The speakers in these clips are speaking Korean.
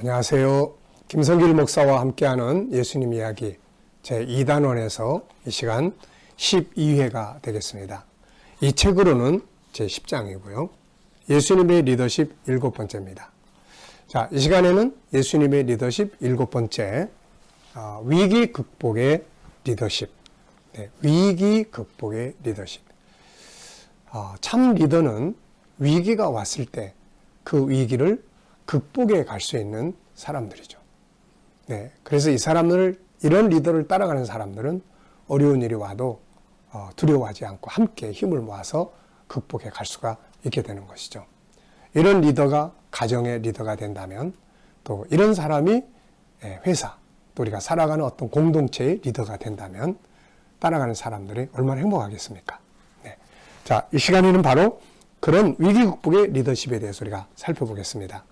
안녕하세요. 김성길 목사와 함께하는 예수님 이야기 제2단원에서 이 시간 12회가 되겠습니다. 이 책으로는 제10장이고요. 예수님의 리더십 7번째입니다. 자, 이 시간에는 예수님의 리더십 7번째, 위기 극복의 리더십. 위기 극복의 리더십. 참 리더는 위기가 왔을 때 그 위기를 극복해 갈 수 있는 사람들이죠. 그래서 이런 리더를 따라가는 사람들은 어려운 일이 와도 두려워하지 않고 함께 힘을 모아서 극복해 갈 수가 있게 되는 것이죠. 이런 리더가 가정의 리더가 된다면, 또 이런 사람이 회사, 또 우리가 살아가는 어떤 공동체의 리더가 된다면 따라가는 사람들이 얼마나 행복하겠습니까? 자, 이 시간에는 바로 그런 위기 극복의 리더십에 대해서 우리가 살펴보겠습니다.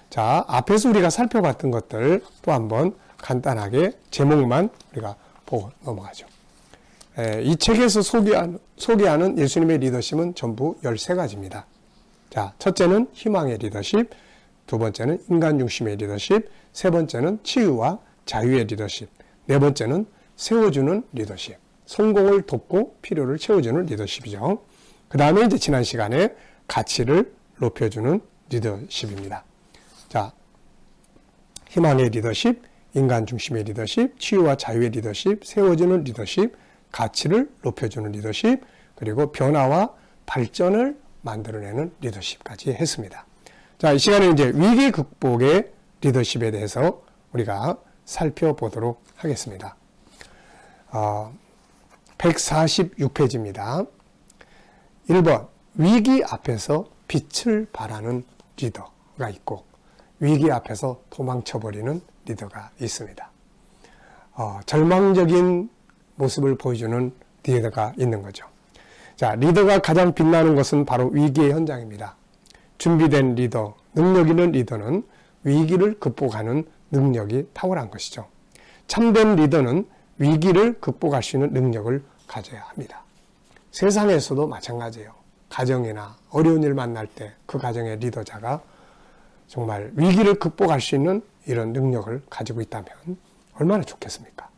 자, 앞에서 우리가 살펴봤던 것들 또 한번 간단하게 제목만 우리가 보고 넘어가죠. 이 책에서 소개하는 예수님의 리더십은 전부 13가지입니다. 자, 첫째는 희망의 리더십, 두 번째는 인간 중심의 리더십, 세 번째는 치유와 자유의 리더십, 네 번째는 세워주는 리더십, 성공을 돕고 필요를 채워주는 리더십이죠. 그 다음에 이제 지난 시간에 가치를 높여주는 리더십입니다. 자, 희망의 리더십, 인간 중심의 리더십, 치유와 자유의 리더십, 세워주는 리더십, 가치를 높여주는 리더십, 그리고 변화와 발전을 만들어내는 리더십까지 했습니다. 자, 이 시간에 이제 위기 극복의 리더십에 대해서 우리가 살펴보도록 하겠습니다. 146페이지입니다. 1번, 위기 앞에서 빛을 발하는 리더가 있고 위기 앞에서 도망쳐버리는 리더가 있습니다. 절망적인 모습을 보여주는 리더가 있는 거죠. 자, 리더가 가장 빛나는 것은 바로 위기의 현장입니다. 준비된 리더, 능력 있는 리더는 위기를 극복하는 능력이 탁월한 것이죠. 참된 리더는 위기를 극복할 수 있는 능력을 가져야 합니다. 세상에서도 마찬가지예요. 가정이나 어려운 일 만날 때 그 가정의 리더자가 정말 위기를 극복할 수 있는 이런 능력을 가지고 있다면 얼마나 좋겠습니까?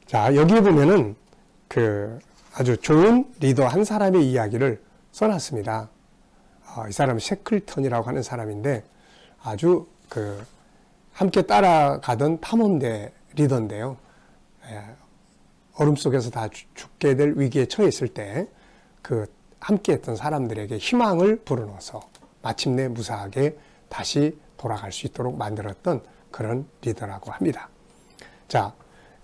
자, 여기 보면은 아주 좋은 리더 한 사람의 이야기를 써놨습니다. 이 사람은 셰클턴이라고 하는 사람인데 아주 함께 따라가던 탐험대 리더인데요. 얼음 속에서 다 죽게 될 위기에 처했을 때 함께 했던 사람들에게 희망을 불어넣어서 마침내 무사하게 다시 돌아갈 수 있도록 만들었던 그런 리더라고 합니다. 자,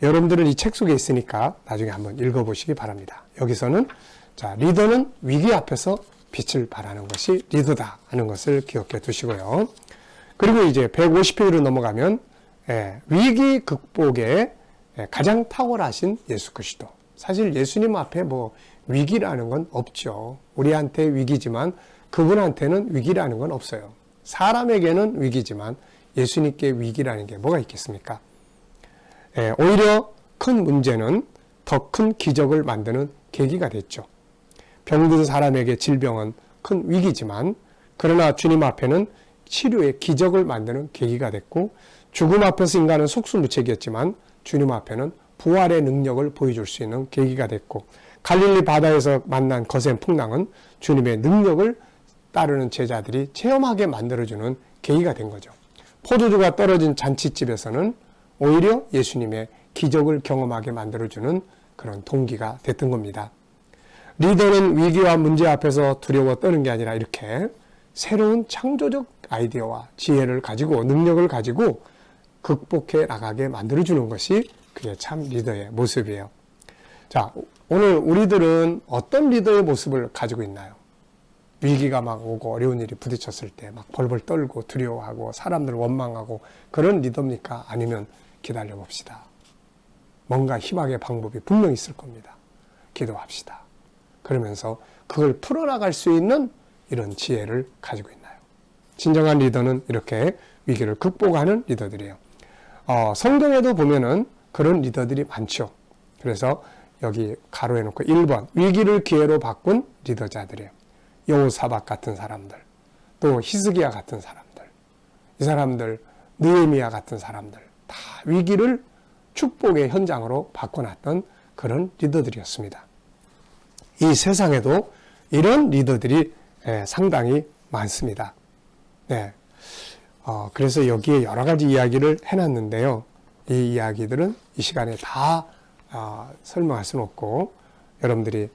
여러분들은 이 책 속에 있으니까 나중에 한번 읽어보시기 바랍니다. 여기서는 자, 리더는 위기 앞에서 빛을 발하는 것이 리더다 하는 것을 기억해 두시고요. 그리고 이제 150페이지로 넘어가면 위기 극복의 가장 탁월하신 예수 그리스도. 사실 예수님 앞에 위기라는 건 없죠. 우리한테 위기지만 그분한테는 위기라는 건 없어요. 사람에게는 위기지만 예수님께 위기라는 게 뭐가 있겠습니까? 오히려 큰 문제는 더 큰 기적을 만드는 계기가 됐죠. 병든 사람에게 질병은 큰 위기지만 그러나 주님 앞에는 치료의 기적을 만드는 계기가 됐고, 죽음 앞에서 인간은 속수무책이었지만 주님 앞에는 부활의 능력을 보여줄 수 있는 계기가 됐고, 갈릴리 바다에서 만난 거센 풍랑은 주님의 능력을 따르는 제자들이 체험하게 만들어주는 계기가 된 거죠. 포도주가 떨어진 잔치집에서는 오히려 예수님의 기적을 경험하게 만들어주는 그런 동기가 됐던 겁니다. 리더는 위기와 문제 앞에서 두려워 떠는 게 아니라 이렇게 새로운 창조적 아이디어와 지혜를 가지고 능력을 가지고 극복해 나가게 만들어주는 것이 그게 참 리더의 모습이에요. 자, 오늘 우리들은 어떤 리더의 모습을 가지고 있나요? 위기가 막 오고 어려운 일이 부딪혔을 때 막 벌벌 떨고 두려워하고 사람들 원망하고 그런 리더입니까? 아니면 기다려 봅시다. 뭔가 희망의 방법이 분명히 있을 겁니다. 기도합시다. 그러면서 그걸 풀어나갈 수 있는 이런 지혜를 가지고 있나요? 진정한 리더는 이렇게 위기를 극복하는 리더들이에요. 성경에도 보면은 그런 리더들이 많죠. 그래서 여기 가로해 놓고 1번, 위기를 기회로 바꾼 리더자들이에요. 여호사밧 같은 사람들, 또 히스기야 같은 사람들, 이 사람들 느헤미야 같은 사람들 다 위기를 축복의 현장으로 바꿔놨던 그런 리더들이었습니다. 이 세상에도 이런 리더들이 상당히 많습니다. 네. 그래서 여기에 여러 가지 이야기를 해놨는데요. 이 이야기들은 이 시간에 다 설명할 수는 없고 여러분들이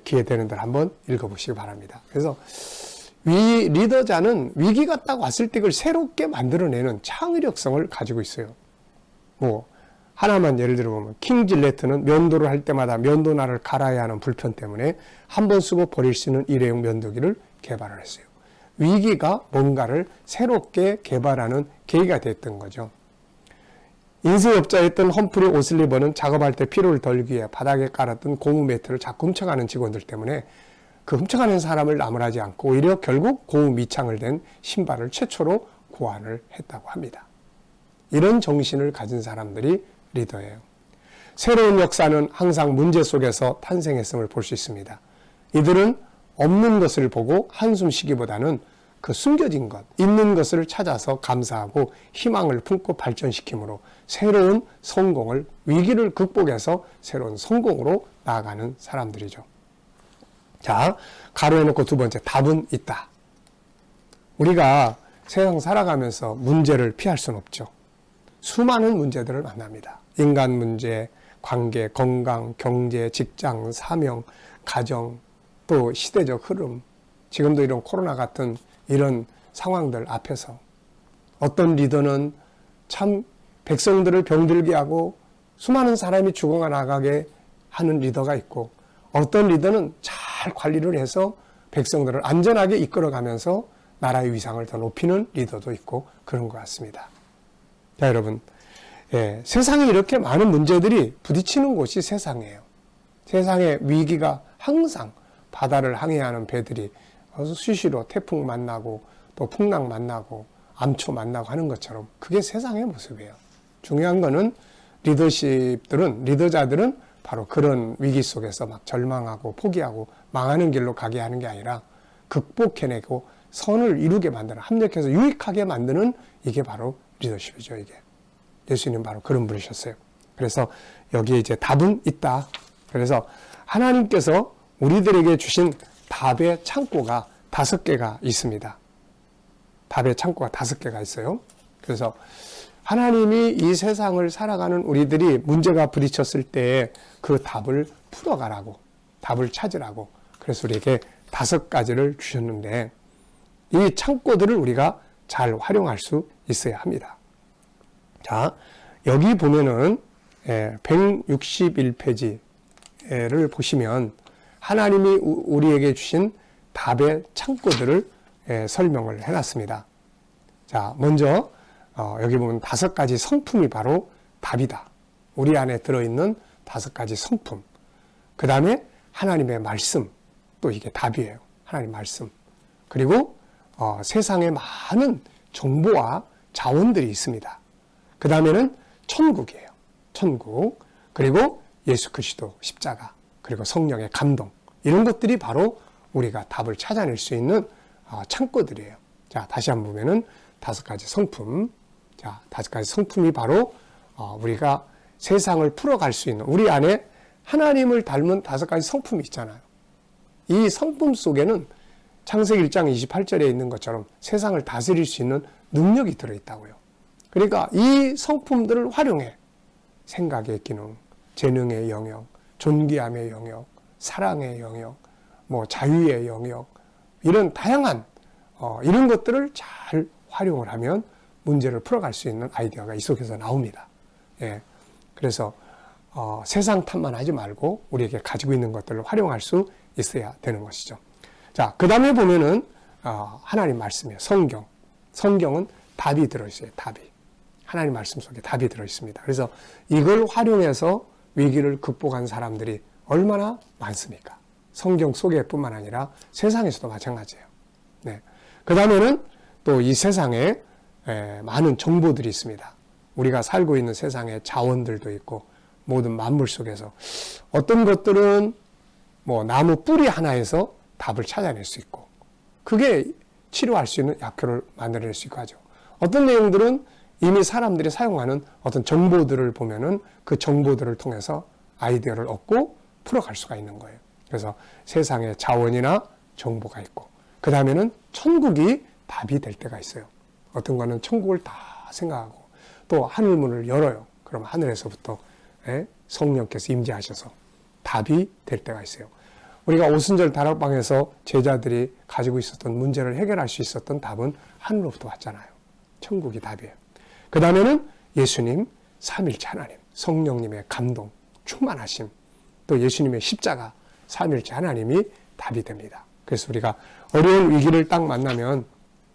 기회 되는 대로 한번 읽어보시기 바랍니다. 그래서 리더자는 위기가 딱 왔을 때 그걸 새롭게 만들어내는 창의력성을 가지고 있어요. 뭐 하나만 예를 들어보면 킹 질레트는 면도를 할 때마다 면도날을 갈아야 하는 불편 때문에 한 번 쓰고 버릴 수 있는 일회용 면도기를 개발을 했어요. 위기가 뭔가를 새롭게 개발하는 계기가 됐던 거죠. 인쇄업자였던 험프리 오슬리번은 작업할 때 피로를 덜기 위해 바닥에 깔았던 고무 매트를 자꾸 훔쳐가는 직원들 때문에 그 훔쳐가는 사람을 나무라지 않고 오히려 결국 고무 밑창을 댄 신발을 최초로 고안을 했다고 합니다. 이런 정신을 가진 사람들이 리더예요. 새로운 역사는 항상 문제 속에서 탄생했음을 볼 수 있습니다. 이들은 없는 것을 보고 한숨 쉬기보다는 그 숨겨진 것, 있는 것을 찾아서 감사하고 희망을 품고 발전시킴으로 새로운 성공을, 위기를 극복해서 새로운 성공으로 나아가는 사람들이죠. 자, 가로해놓고 두 번째, 답은 있다. 우리가 세상 살아가면서 문제를 피할 수는 없죠. 수많은 문제들을 만납니다. 인간 문제, 관계, 건강, 경제, 직장, 사명, 가정, 또 시대적 흐름, 지금도 이런 코로나 같은 이런 상황들 앞에서 어떤 리더는 참 백성들을 병들게 하고 수많은 사람이 죽어나가게 하는 리더가 있고 어떤 리더는 잘 관리를 해서 백성들을 안전하게 이끌어가면서 나라의 위상을 더 높이는 리더도 있고 그런 것 같습니다. 자, 여러분, 세상에 이렇게 많은 문제들이 부딪히는 곳이 세상이에요. 세상의 위기가 항상 바다를 항해하는 배들이 수시로 태풍 만나고 또 풍랑 만나고 암초 만나고 하는 것처럼 그게 세상의 모습이에요. 중요한 거는 리더자들은 바로 그런 위기 속에서 막 절망하고 포기하고 망하는 길로 가게 하는 게 아니라 극복해내고 선을 이루게 만드는, 합력해서 유익하게 만드는 이게 바로 리더십이죠. 이게 예수님 바로 그런 분이셨어요. 그래서 여기에 이제 답은 있다. 그래서 하나님께서 우리들에게 주신 답의 창고가 5개가 있습니다. 답의 창고가 5개가 있어요. 그래서 하나님이 이 세상을 살아가는 우리들이 문제가 부딪혔을 때 그 답을 풀어가라고, 답을 찾으라고, 그래서 우리에게 5가지를 주셨는데 이 창고들을 우리가 잘 활용할 수 있어야 합니다. 자, 여기 보면은 161페이지를 보시면 하나님이 우리에게 주신 답의 창고들을 설명을 해놨습니다. 자, 먼저 여기 보면 5가지 성품이 바로 답이다. 우리 안에 들어있는 5가지 성품. 그 다음에 하나님의 말씀. 또 이게 답이에요. 하나님 말씀. 그리고 세상에 많은 정보와 자원들이 있습니다. 그 다음에는 천국이에요. 천국. 그리고 예수 그리스도 십자가. 그리고 성령의 감동. 이런 것들이 바로 우리가 답을 찾아낼 수 있는 창고들이에요. 자, 다시 한번 보면은 5가지 성품. 자, 5가지 성품이 바로 우리가 세상을 풀어갈 수 있는, 우리 안에 하나님을 닮은 5가지 성품이 있잖아요. 이 성품 속에는 창세기 1장 28절에 있는 것처럼 세상을 다스릴 수 있는 능력이 들어있다고요. 그러니까 이 성품들을 활용해 생각의 기능, 재능의 영역, 존귀함의 영역, 사랑의 영역, 뭐 자유의 영역, 이런 다양한 이런 것들을 잘 활용을 하면 문제를 풀어갈 수 있는 아이디어가 이 속에서 나옵니다. 예. 그래서 세상 탓만 하지 말고 우리에게 가지고 있는 것들을 활용할 수 있어야 되는 것이죠. 자, 그 다음에 보면은 하나님 말씀이에요. 성경. 성경은 답이 들어있어요. 답이. 하나님 말씀 속에 답이 들어있습니다. 그래서 이걸 활용해서 위기를 극복한 사람들이 얼마나 많습니까? 성경 속에뿐만 아니라 세상에서도 마찬가지예요. 네. 그 다음에는 또 이 세상에 많은 정보들이 있습니다. 우리가 살고 있는 세상에 자원들도 있고 모든 만물 속에서 어떤 것들은 뭐 나무 뿌리 하나에서 답을 찾아낼 수 있고 그게 치료할 수 있는 약효를 만들어낼 수 있고 하죠. 어떤 내용들은 이미 사람들이 사용하는 어떤 정보들을 보면은 그 정보들을 통해서 아이디어를 얻고 풀어갈 수가 있는 거예요. 그래서 세상에 자원이나 정보가 있고, 그 다음에는 천국이 답이 될 때가 있어요. 어떤 거는 천국을 다 생각하고 또 하늘문을 열어요. 그럼 하늘에서부터 성령께서 임재하셔서 답이 될 때가 있어요. 우리가 오순절 다락방에서 제자들이 가지고 있었던 문제를 해결할 수 있었던 답은 하늘로부터 왔잖아요. 천국이 답이에요. 그 다음에는 예수님, 삼일체 하나님, 성령님의 감동, 충만하심, 또 예수님의 십자가, 삼일체 하나님이 답이 됩니다. 그래서 우리가 어려운 위기를 딱 만나면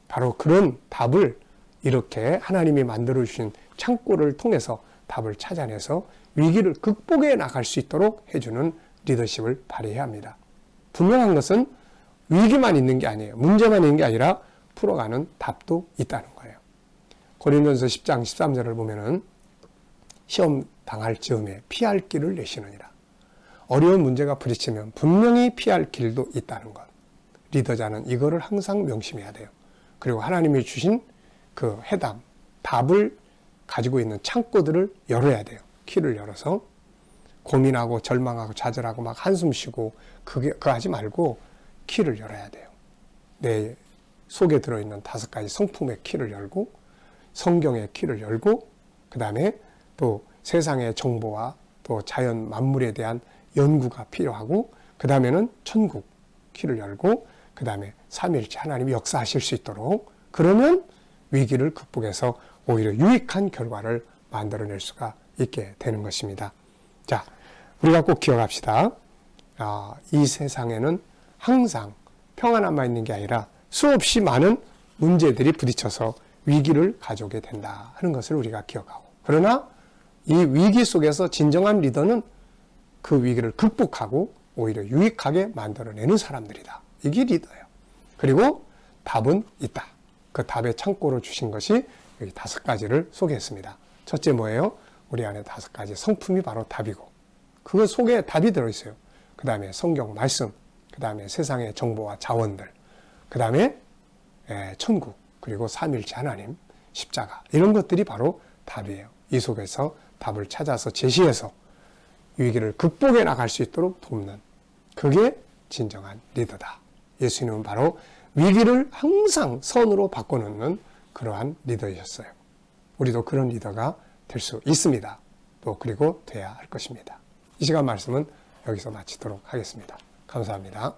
바로 그런 답을 이렇게 하나님이 만들어 주신 창고를 통해서 답을 찾아내서 위기를 극복해 나갈 수 있도록 해주는 리더십을 발휘해야 합니다. 분명한 것은 위기만 있는 게 아니에요. 문제만 있는 게 아니라 풀어가는 답도 있다는 거예요. 고린도전서 10장 13절을 보면은 시험 당할 즈음에 피할 길을 내시느니라. 어려운 문제가 부딪히면 분명히 피할 길도 있다는 것. 리더자는 이거를 항상 명심해야 돼요. 그리고 하나님이 주신 그 해답, 답을 가지고 있는 창고들을 열어야 돼요. 키를 열어서 고민하고 절망하고 좌절하고 막 한숨 쉬고 그거 하지 말고 키를 열어야 돼요. 내 속에 들어있는 5가지 성품의 키를 열고 성경의 키를 열고 그 다음에 또 세상의 정보와 또 자연 만물에 대한 연구가 필요하고 그 다음에는 천국 키를 열고 그 다음에 삼위일체 하나님이 역사하실 수 있도록, 그러면 위기를 극복해서 오히려 유익한 결과를 만들어낼 수가 있게 되는 것입니다. 자, 우리가 꼭 기억합시다. 이 세상에는 항상 평안함만 있는 게 아니라 수없이 많은 문제들이 부딪혀서 위기를 가져오게 된다 하는 것을 우리가 기억하고, 그러나 이 위기 속에서 진정한 리더는 그 위기를 극복하고 오히려 유익하게 만들어내는 사람들이다. 이게 리더예요. 그리고 답은 있다. 그 답의 창고로 주신 것이 여기 5가지를 소개했습니다. 첫째 뭐예요? 우리 안에 5가지 성품이 바로 답이고, 그 속에 답이 들어있어요. 그 다음에 성경 말씀, 그 다음에 세상의 정보와 자원들, 그 다음에 천국, 그리고 삼일체 하나님, 십자가, 이런 것들이 바로 답이에요. 이 속에서 답을 찾아서 제시해서 위기를 극복해 나갈 수 있도록 돕는, 그게 진정한 리더다. 예수님은 바로 위기를 항상 선으로 바꿔놓는 그러한 리더이셨어요. 우리도 그런 리더가 될 수 있습니다. 또 그리고 돼야 할 것입니다. 이 시간 말씀은 여기서 마치도록 하겠습니다. 감사합니다.